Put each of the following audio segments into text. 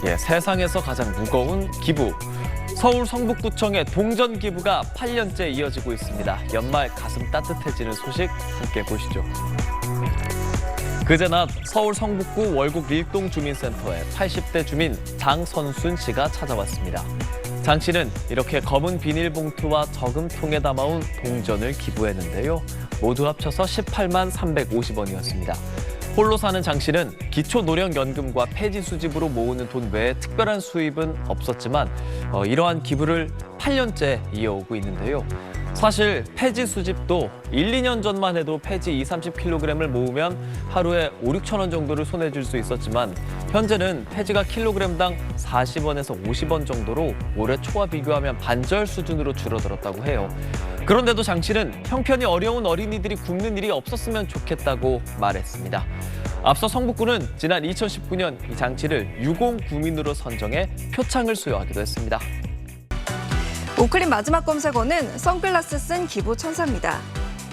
세상에서 가장 무거운 기부. 서울 성북구청의 동전 기부가 8년째 이어지고 있습니다. 연말 가슴 따뜻해지는 소식 함께 보시죠. 그제 낮 서울 성북구 월곡 릴동 주민센터에 80대 주민 장선순 씨가 찾아왔습니다. 장 씨는 이렇게 검은 비닐봉투와 저금통에 담아온 동전을 기부했는데요. 모두 합쳐서 18만 350원이었습니다. 홀로 사는 장 씨는 기초노령연금과 폐지 수집으로 모으는 돈 외에 특별한 수입은 없었지만 이러한 기부를 8년째 이어오고 있는데요. 사실 폐지 수집도 1, 2년 전만 해도 폐지 20-30kg을 모으면 하루에 5-6천 원 정도를 손해줄 수 있었지만 현재는 폐지가 킬로그램당 40원에서 50원 정도로 올해 초와 비교하면 반절 수준으로 줄어들었다고 해요. 그런데도 장 씨는 형편이 어려운 어린이들이 굶는 일이 없었으면 좋겠다고 말했습니다. 앞서 성북구는 지난 2019년 이 장치를 유공구민으로 선정해 표창을 수여하기도 했습니다. 오클린 마지막 검색어는 선글라스 쓴 기부 천사입니다.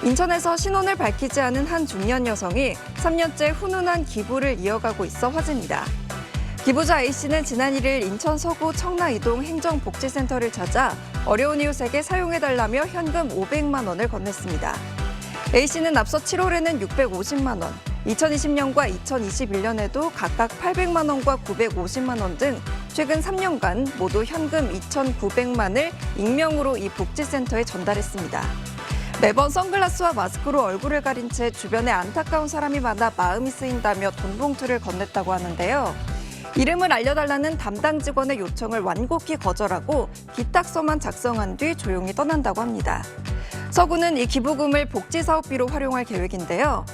인천에서 신원을 밝히지 않은 한 중년 여성이 3년째 훈훈한 기부를 이어가고 있어 화제입니다. 기부자 A씨는 지난 1일 인천 서구 청라이동 행정복지센터를 찾아 어려운 이웃에게 사용해달라며 현금 500만 원을 건넸습니다. A씨는 앞서 7월에는 650만 원, 2020년과 2021년에도 각각 800만 원과 950만 원 등 최근 3년간 모두 현금 2,900만을 익명으로 이 복지센터에 전달했습니다. 매번 선글라스와 마스크로 얼굴을 가린 채 주변에 안타까운 사람이 많아 마음이 쓰인다며 돈 봉투를 건넸다고 하는데요. 이름을 알려달라는 담당 직원의 요청을 완곡히 거절하고 기탁서만 작성한 뒤 조용히 떠난다고 합니다. 서구는 이 기부금을 복지사업비로 활용할 계획인데요.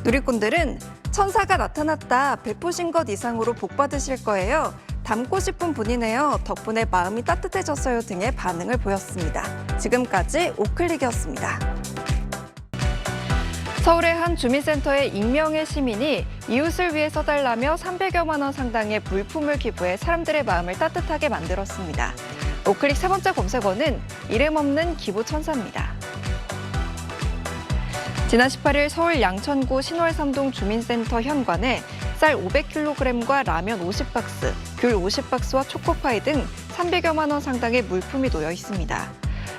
누리꾼들은 천사가 나타났다, 베푸신 것 이상으로 복 받으실 거예요. 닮고 싶은 분이네요. 덕분에 마음이 따뜻해졌어요 등의 반응을 보였습니다. 지금까지 오클릭이었습니다. 서울의 한 주민센터에 익명의 시민이 이웃을 위해 써달라며 300여만 원 상당의 물품을 기부해 사람들의 마음을 따뜻하게 만들었습니다. 오클릭 세 번째 검색어는 이름 없는 기부 천사입니다. 지난 18일 서울 양천구 신월삼동 주민센터 현관에 쌀 500kg과 라면 50박스, 귤 50박스와 초코파이 등 300여만 원 상당의 물품이 놓여 있습니다.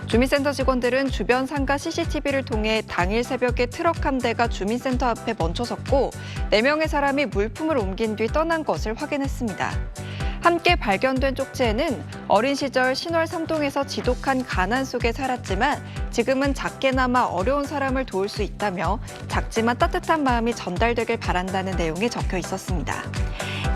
주민센터 직원들은 주변 상가 CCTV를 통해 당일 새벽에 트럭 한 대가 주민센터 앞에 멈춰섰고 4명의 사람이 물품을 옮긴 뒤 떠난 것을 확인했습니다. 함께 발견된 쪽지에는 어린 시절 신월삼동에서 지독한 가난 속에 살았지만 지금은 작게나마 어려운 사람을 도울 수 있다며 작지만 따뜻한 마음이 전달되길 바란다는 내용이 적혀 있었습니다.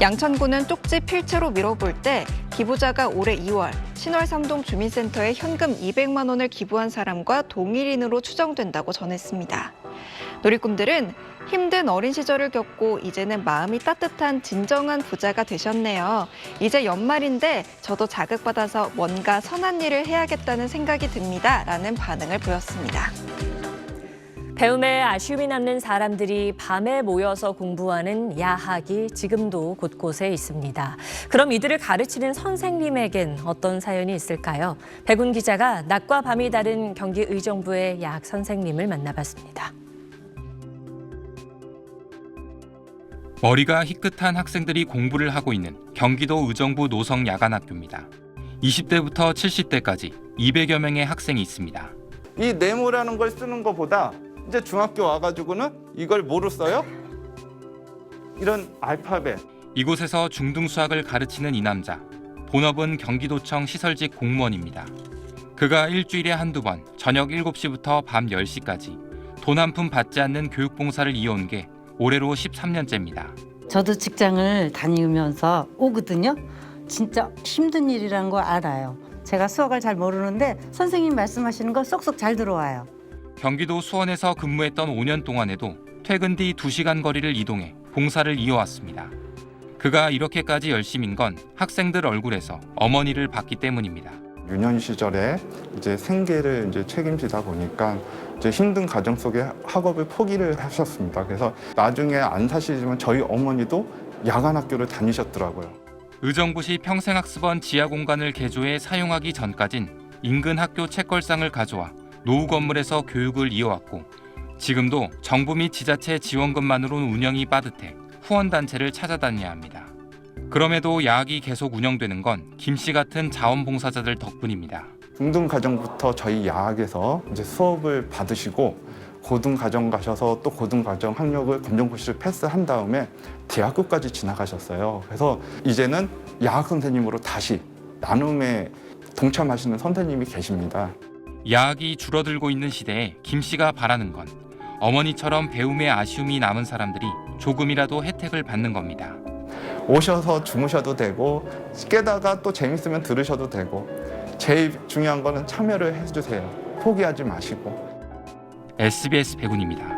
양천구는 쪽지 필체로 밀어볼 때 기부자가 올해 2월 신월삼동 주민센터에 현금 200만 원을 기부한 사람과 동일인으로 추정된다고 전했습니다. 누리꾼들은 힘든 어린 시절을 겪고 이제는 마음이 따뜻한 진정한 부자가 되셨네요. 이제 연말인데 저도 자극받아서 뭔가 선한 일을 해야겠다는 생각이 듭니다. 라는 반응을 보였습니다. 배움에 아쉬움이 남는 사람들이 밤에 모여서 공부하는 야학이 지금도 곳곳에 있습니다. 그럼 이들을 가르치는 선생님에겐 어떤 사연이 있을까요? 백운 기자가 낮과 밤이 다른 경기 의정부의 야학 선생님을 만나봤습니다. 머리가 희끗한 학생들이 공부를 하고 있는 경기도 의정부 노성야간학교입니다. 20대부터 70대까지 200여 명의 학생이 있습니다. 이 네모라는 걸 쓰는 것보다 이제 중학교 와가지고는 이걸 뭐로 써요? 이런 알파벳. 이곳에서 중등수학을 가르치는 이 남자, 본업은 경기도청 시설직 공무원입니다. 그가 일주일에 한두 번 저녁 7시부터 밤 10시까지 돈 한 푼 받지 않는 교육봉사를 이어온 게 올해로 13년째입니다. 저도 직장을 다니면서 오거든요. 진짜 힘든 일이란 거 알아요. 제가 수학을 잘 모르는데 선생님 말씀하시는 거 쏙쏙 잘 들어와요. 경기도 수원에서 근무했던 5년 동안에도 퇴근 뒤 2시간 거리를 이동해 봉사를 이어왔습니다. 그가 이렇게까지 열심인 건 학생들 얼굴에서 어머니를 봤기 때문입니다. 유년 시절에 이제 생계를 이제 책임지다 보니까 이제 힘든 가정 속에 학업을 포기를 하셨습니다. 그래서 나중에 안 사시지만 저희 어머니도 야간 학교를 다니셨더라고요. 의정부시 평생학습원 지하 공간을 개조해 사용하기 전까진 인근 학교 책걸상을 가져와 노후 건물에서 교육을 이어왔고 지금도 정부 및 지자체 지원금만으로는 운영이 빠듯해 후원단체를 찾아다녀야 합니다. 그럼에도 야학이 계속 운영되는 건 김 씨 같은 자원봉사자들 덕분입니다. 중등가정부터 저희 야학에서 이제 수업을 받으시고 고등가정 가셔서 또 고등가정 학력을 검정고시를 패스한 다음에 대학교까지 지나가셨어요. 그래서 이제는 야학 선생님으로 다시 나눔에 동참하시는 선생님이 계십니다. 야학이 줄어들고 있는 시대에 김 씨가 바라는 건 어머니처럼 배움에 아쉬움이 남은 사람들이 조금이라도 혜택을 받는 겁니다. 오셔서 주무셔도 되고 깨다가 또 재밌으면 들으셔도 되고 제일 중요한 거는 참여를 해주세요. 포기하지 마시고. SBS 백운입니다.